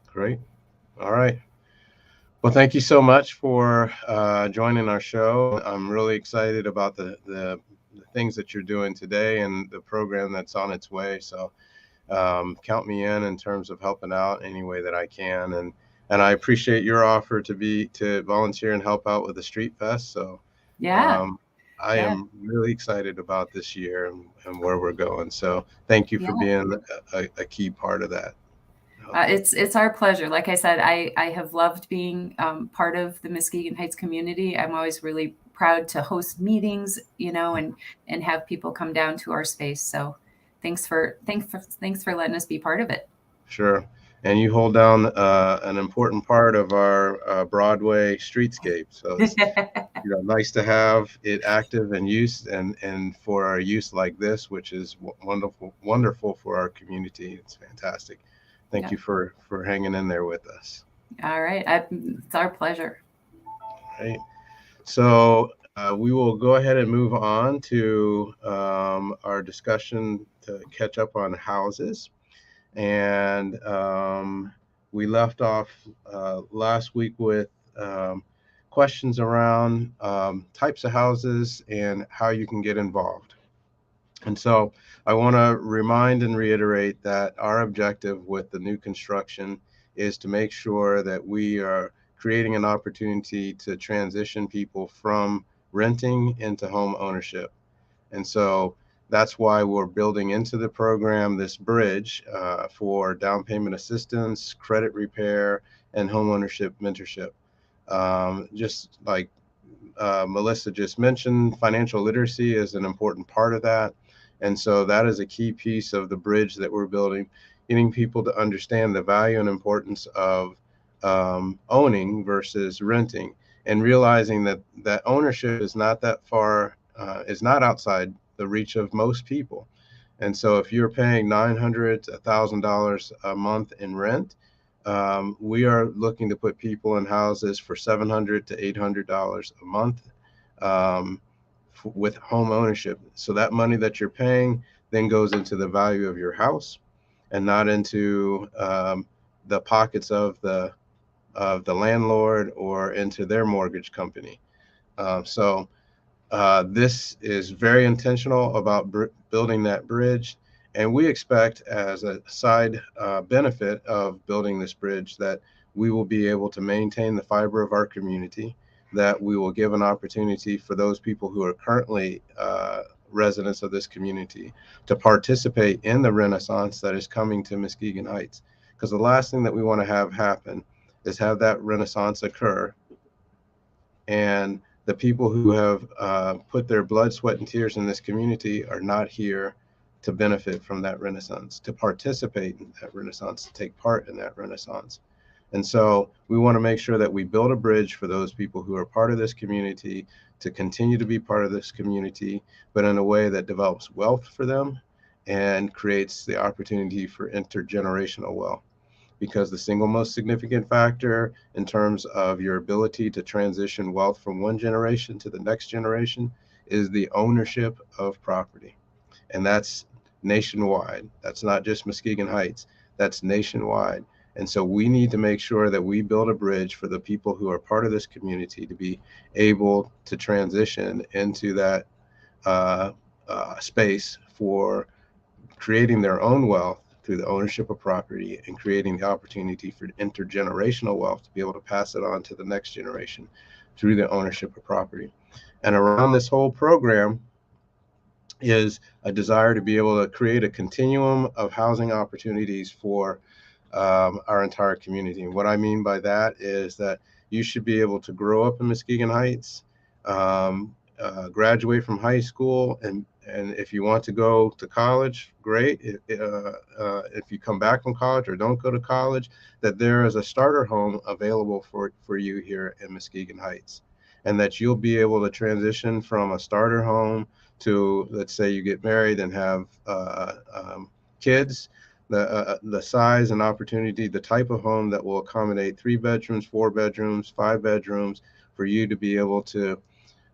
Great. All right. Well, thank you so much for joining our show. I'm really excited about the things that you're doing today and the program that's on its way. So count me in terms of helping out any way that I can. And I appreciate your offer to volunteer and help out with the Street Fest. So Yeah. um, I Yeah. am really excited about this year and where we're going. So thank you Yeah. for being a key part of that. It's our pleasure. Like I said, I have loved being part of the Muskegon Heights community. I'm always really proud to host meetings, and have people come down to our space. So thanks for letting us be part of it. Sure. And you hold down an important part of our Broadway streetscape. So it's nice to have it active and use and for our use like this, which is wonderful for our community. It's fantastic. Thank Yeah. you for hanging in there with us. All right. It's our pleasure. Right. So we will go ahead and move on to our discussion to catch up on houses. And we left off last week with questions around types of houses and how you can get involved. And so I want to remind and reiterate that our objective with the new construction is to make sure that we are creating an opportunity to transition people from renting into home ownership. And so that's why we're building into the program this bridge for down payment assistance, credit repair, and homeownership mentorship. Just like Melissa just mentioned, financial literacy is an important part of that. And so that is a key piece of the bridge that we're building, getting people to understand the value and importance of owning versus renting, and realizing that ownership is not that far, is not outside the reach of most people. And so if you're paying $900 to $1,000 a month in rent, we are looking to put people in houses for $700 to $800 a month with home ownership. So that money that you're paying then goes into the value of your house and not into the pockets of the landlord or into their mortgage company. So this is very intentional about building that bridge. And we expect, as a side benefit of building this bridge, that we will be able to maintain the fiber of our community, that we will give an opportunity for those people who are currently residents of this community to participate in the renaissance that is coming to Muskegon Heights. Because the last thing that we want to have happen is have that renaissance occur, and the people who have put their blood, sweat, and tears in this community are not here to benefit from that renaissance, to participate in that renaissance, to take part in that renaissance. And so we want to make sure that we build a bridge for those people who are part of this community to continue to be part of this community, but in a way that develops wealth for them and creates the opportunity for intergenerational wealth. Because the single most significant factor in terms of your ability to transition wealth from one generation to the next generation is the ownership of property. And that's nationwide. That's not just Muskegon Heights, that's nationwide. And so we need to make sure that we build a bridge for the people who are part of this community to be able to transition into that space for creating their own wealth through the ownership of property and creating the opportunity for intergenerational wealth to be able to pass it on to the next generation through the ownership of property. And around this whole program is a desire to be able to create a continuum of housing opportunities for our entire community. And what I mean by that is that you should be able to grow up in Muskegon Heights, graduate from high school, And if you want to go to college, great. If you come back from college or don't go to college, that there is a starter home available for you here in Muskegon Heights, and that you'll be able to transition from a starter home to, let's say you get married and have kids, the size and opportunity, the type of home that will accommodate 3 bedrooms, 4 bedrooms, 5 bedrooms, for you to be able to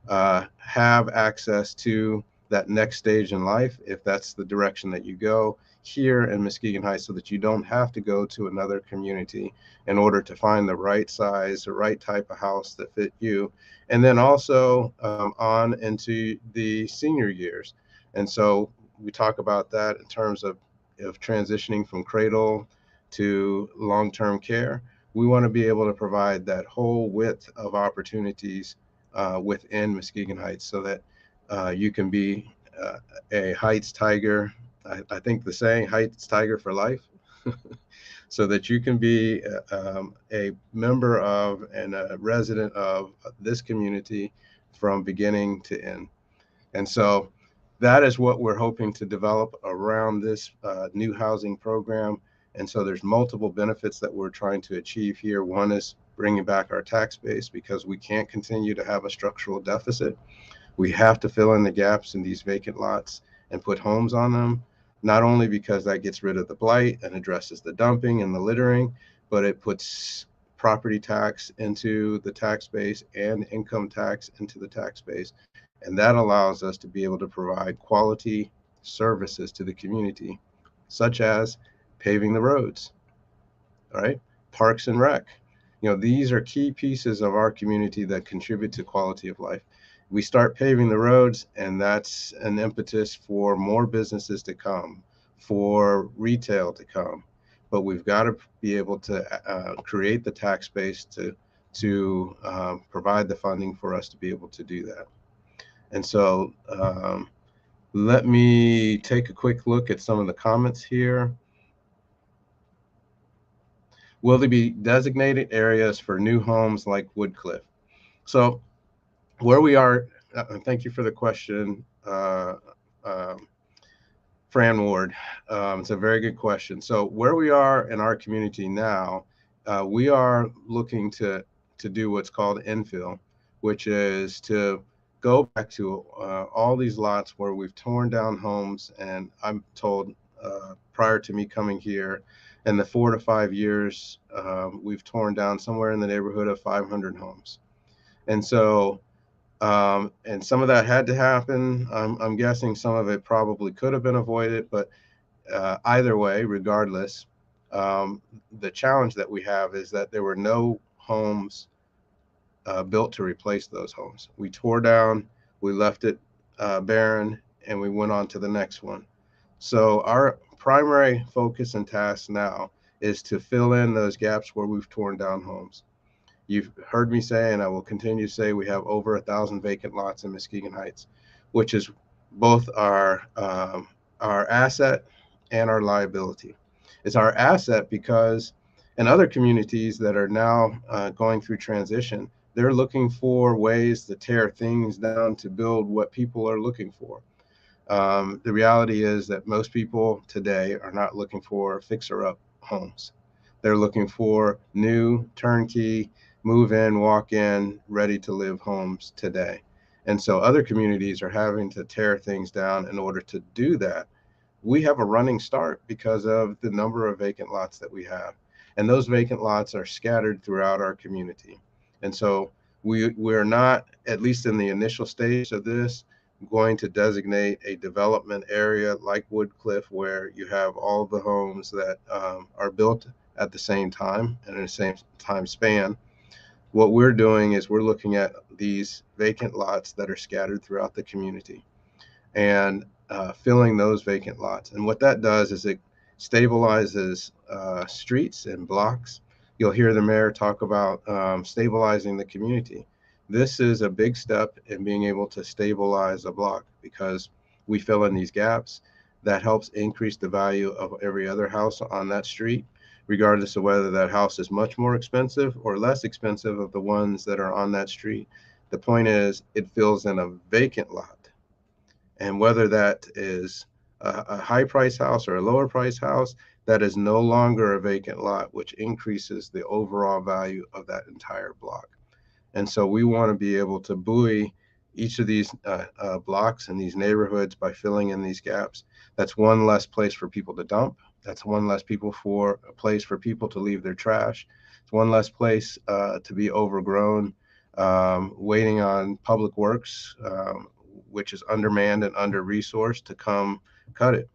have access to that next stage in life, if that's the direction that you go here in Muskegon Heights, so that you don't have to go to another community in order to find the right size, the right type of house that fit you. And then also on into the senior years. And so we talk about that in terms of transitioning from cradle to long-term care. We want to be able to provide that whole width of opportunities within Muskegon Heights, so that you can be a Heights Tiger. I think the saying, Heights Tiger for life, so that you can be a member of and a resident of this community from beginning to end. And so that is what we're hoping to develop around this new housing program. And so there's multiple benefits that we're trying to achieve here. One is bringing back our tax base, because we can't continue to have a structural deficit. We have to fill in the gaps in these vacant lots and put homes on them, not only because that gets rid of the blight and addresses the dumping and the littering, but it puts property tax into the tax base and income tax into the tax base. And that allows us to be able to provide quality services to the community, such as paving the roads, all right, parks and rec. These are key pieces of our community that contribute to quality of life. We start paving the roads, and that's an impetus for more businesses to come, for retail to come. But we've got to be able to create the tax base to provide the funding for us to be able to do that. And so let me take a quick look at some of the comments here. Will there be designated areas for new homes like Woodcliff? So where we are, thank you for the question, Fran Ward. It's a very good question. So where we are in our community now, we are looking to do what's called infill, which is to go back to all these lots where we've torn down homes. And I'm told prior to me coming here, in the 4 to 5 years, we've torn down somewhere in the neighborhood of 500 homes. And so, and some of that had to happen. I'm guessing some of it probably could have been avoided, but either way, regardless, the challenge that we have is that there were no homes built to replace those homes. We tore down, we left it barren, and we went on to the next one. So our primary focus and task now is to fill in those gaps where we've torn down homes. You've heard me say, and I will continue to say, we have over 1,000 vacant lots in Muskegon Heights, which is both our asset and our liability. It's our asset because in other communities that are now going through transition, they're looking for ways to tear things down to build what people are looking for. The reality is that most people today are not looking for fixer-up homes. They're looking for new, turnkey, move in, walk in, ready to live homes today. And so other communities are having to tear things down in order to do that. We have a running start because of the number of vacant lots that we have. And those vacant lots are scattered throughout our community. And so we're not, at least in the initial stage of this, going to designate a development area like Woodcliff, where you have all the homes that are built at the same time and in the same time span. What we're doing is we're looking at these vacant lots that are scattered throughout the community and filling those vacant lots. And what that does is it stabilizes streets and blocks. You'll hear the mayor talk about stabilizing the community. This is a big step in being able to stabilize a block, because we fill in these gaps. That helps increase the value of every other house on that street, regardless of whether that house is much more expensive or less expensive of the ones that are on that street. The point is, it fills in a vacant lot. And whether that is a high price house or a lower price house, that is no longer a vacant lot, which increases the overall value of that entire block. And so we want to be able to buoy each of these blocks and these neighborhoods by filling in these gaps. That's one less place for people to dump. That's one less place for people to leave their trash. It's one less place to be overgrown, waiting on Public Works, which is undermanned and under-resourced, to come cut it.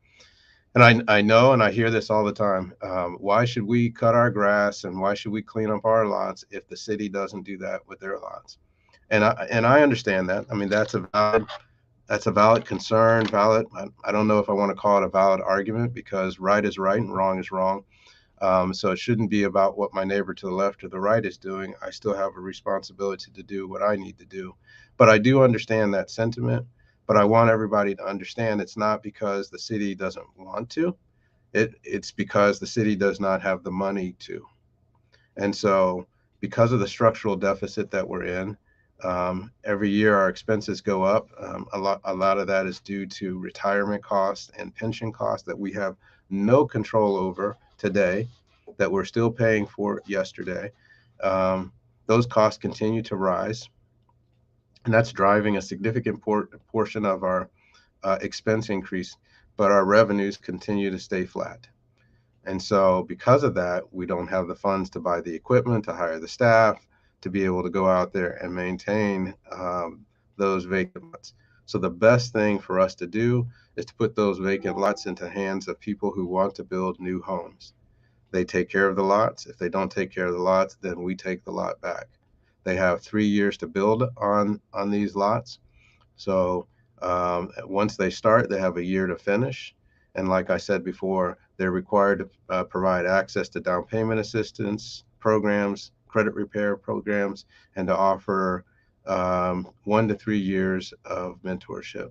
And I know, and I hear this all the time. Why should we cut our grass and why should we clean up our lots if the city doesn't do that with their lots? And I understand that. I mean, that's a valid concern, valid. I don't know if I want to call it a valid argument, because right is right and wrong is wrong. So it shouldn't be about what my neighbor to the left or the right is doing. I still have a responsibility to do what I need to do. But I do understand that sentiment. But I want everybody to understand it's not because the city doesn't want to. It's because the city does not have the money to. And so because of the structural deficit that we're in, every year our expenses go up. A lot of that is due to retirement costs and pension costs that we have no control over today, that we're still paying for yesterday. Those costs continue to rise, and that's driving a significant portion of our expense increase, but our revenues continue to stay flat. And so because of that, we don't have the funds to buy the equipment, to hire the staff, to be able to go out there and maintain those vacant lots. So the best thing for us to do is to put those vacant lots into hands of people who want to build new homes. They take care of the lots. If they don't take care of the lots, then we take the lot back. They have 3 years to build on these lots. So once they start, they have a year to finish. And like I said before, they're required to provide access to down payment assistance programs, credit repair programs, and to offer 1 to 3 years of mentorship.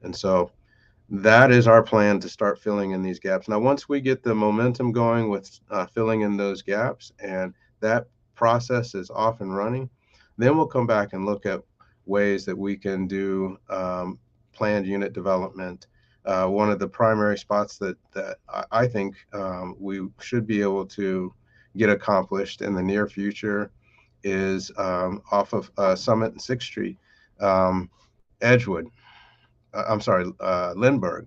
And so that is our plan, to start filling in these gaps. Now, once we get the momentum going with filling in those gaps, and that process is off and running, then we'll come back and look at ways that we can do planned unit development. One of the primary spots that I think we should be able to get accomplished in the near future is off of Summit and 6th Street, Edgewood. Lindbergh.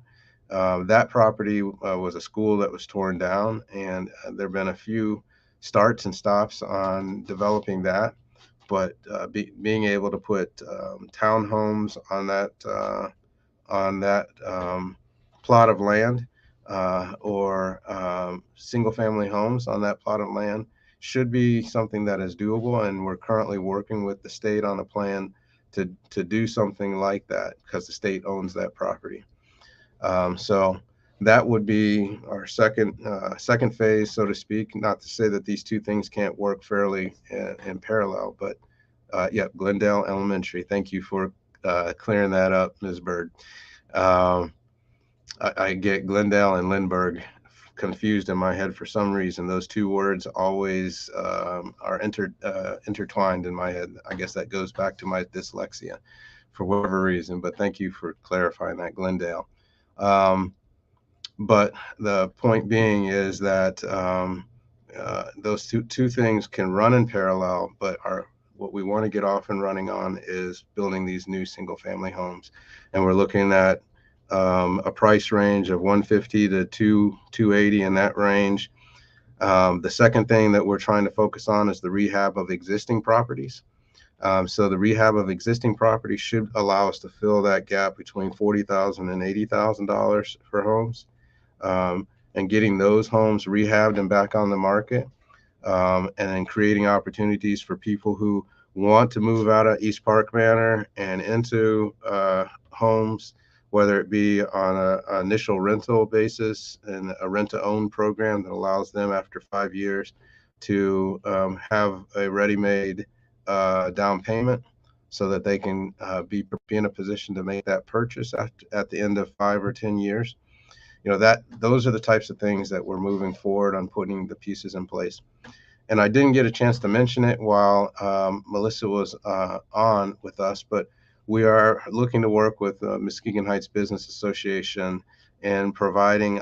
That property was a school that was torn down, and there have been a few starts and stops on developing that. But being able to put townhomes on that plot of land, or single-family homes on that plot of land, should be something that is doable. And we're currently working with the state on a plan to do something like that, because the state owns that property. So that would be our second phase, so to speak. Not to say that these two things can't work fairly in parallel, but yeah, Glendale Elementary. Thank you for clearing that up, Ms. Bird. I get Glendale and Lindbergh confused in my head for some reason. Those two words always are intertwined in my head. I guess that goes back to my dyslexia for whatever reason, but thank you for clarifying that, Glendale. But the point being is that those two things can run in parallel, but what we want to get off and running on is building these new single-family homes. And we're looking at a price range of 150 to 280, in that range. The second thing that we're trying to focus on is the rehab of existing properties. So the rehab of existing properties should allow us to fill that gap between $40,000 and $80,000 for homes, and getting those homes rehabbed and back on the market, and then creating opportunities for people who want to move out of East Park Manor and into homes, whether it be on an initial rental basis and a rent-to-own program that allows them after 5 years to have a ready-made down payment, so that they can be in a position to make that purchase at the end of 5 or 10 years. Those are the types of things that we're moving forward on, putting the pieces in place. And I didn't get a chance to mention it while Melissa was on with us, but we are looking to work with Muskegon Heights Business Association and providing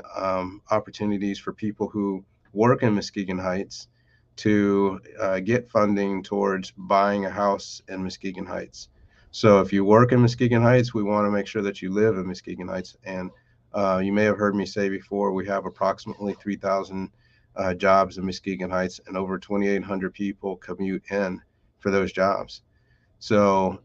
opportunities for people who work in Muskegon Heights to get funding towards buying a house in Muskegon Heights. So if you work in Muskegon Heights, we want to make sure that you live in Muskegon Heights. And you may have heard me say before, we have approximately 3,000 jobs in Muskegon Heights, and over 2,800 people commute in for those jobs. So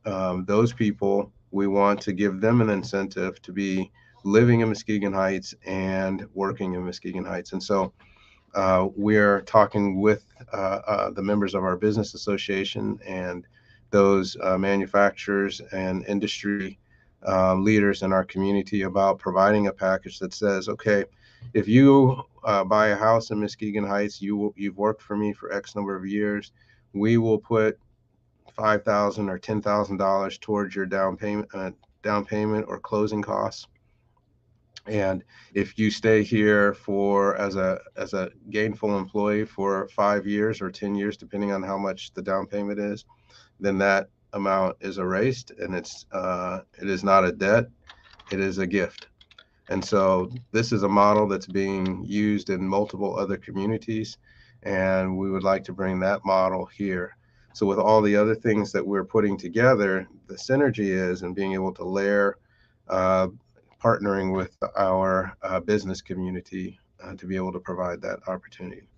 those people, we want to give them an incentive to be living in Muskegon Heights and working in Muskegon Heights. And so we're talking with the members of our business association and those manufacturers and industry leaders in our community about providing a package that says, okay, if you buy a house in Muskegon Heights, you've worked for me for X number of years, we will put $5,000 or $10,000 towards your down payment or closing costs. And if you stay here for as a gainful employee for 5 years or 10 years, depending on how much the down payment is, then that amount is erased, and it is not a debt, it is a gift. And so this is a model that's being used in multiple other communities, and we would like to bring that model here. So with all the other things that we're putting together, the synergy is in being able to layer partnering with our business community to be able to provide that opportunity.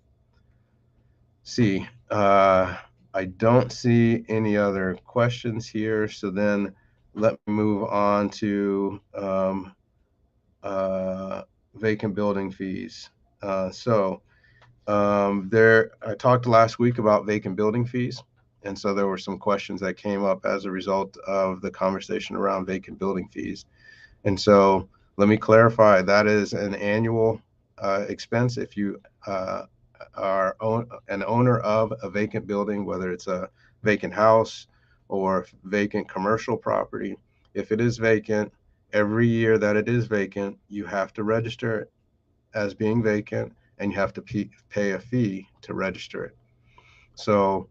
I don't see any other questions here. So then let me move on to vacant building fees. I talked last week about vacant building fees. And so there were some questions that came up as a result of the conversation around vacant building fees. And so let me clarify, that is an annual expense if you are an owner of a vacant building, whether it's a vacant house or vacant commercial property. If it is vacant, every year that it is vacant, you have to register it as being vacant, and you have to pay a fee to register it. So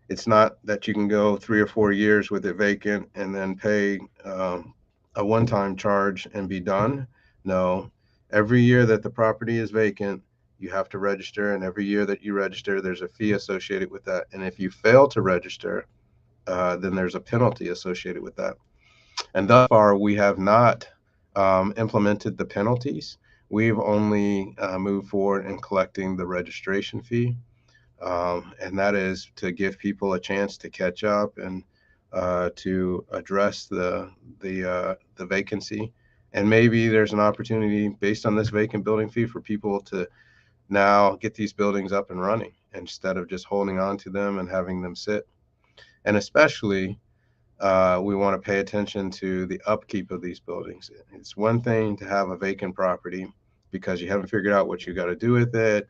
it's not that you can go 3 or 4 years with it vacant and then pay a one-time charge and be done. No, every year that the property is vacant, you have to register, and every year that you register, there's a fee associated with that. And if you fail to register, then there's a penalty associated with that. And thus far, we have not implemented the penalties. We've only moved forward in collecting the registration fee. And that is to give people a chance to catch up and to address the vacancy. And maybe there's an opportunity based on this vacant building fee for people to now get these buildings up and running instead of just holding on to them and having them sit. And especially, we want to pay attention to the upkeep of these buildings. It's one thing to have a vacant property because you haven't figured out what you got to do with it.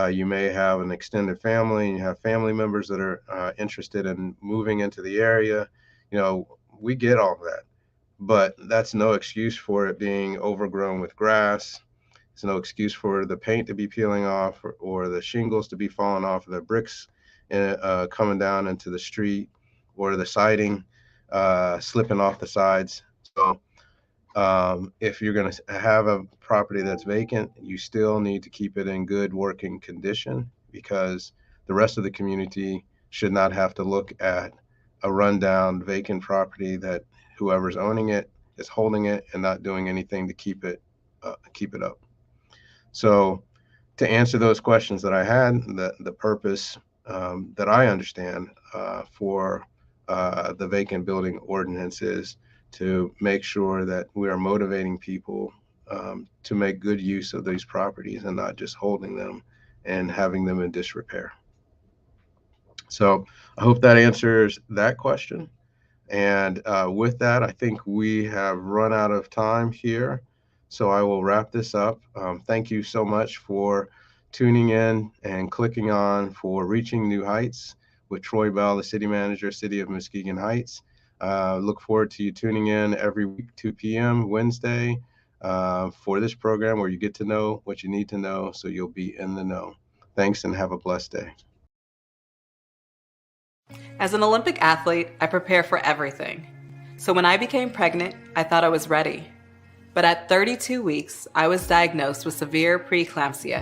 You may have an extended family, and you have family members that are interested in moving into the area. We get all that, but that's no excuse for it being overgrown with grass. It's no excuse for the paint to be peeling off or the shingles to be falling off, the bricks coming down into the street, or the siding slipping off the sides. So if you're going to have a property that's vacant, you still need to keep it in good working condition, because the rest of the community should not have to look at a rundown vacant property that whoever's owning it is holding it and not doing anything to keep it up. So to answer those questions that I had, the purpose that I understand for the vacant building ordinance is to make sure that we are motivating people to make good use of these properties and not just holding them and having them in disrepair. So I hope that answers that question. And with that, I think we have run out of time here. So I will wrap this up. Thank you so much for tuning in and clicking on for Reaching New Heights with Troy Bell, the city manager, City of Muskegon Heights. Look forward to you tuning in every week, 2 p.m. Wednesday for this program where you get to know what you need to know so you'll be in the know. Thanks and have a blessed day. As an Olympic athlete, I prepare for everything. So when I became pregnant, I thought I was ready. But at 32 weeks, I was diagnosed with severe preeclampsia,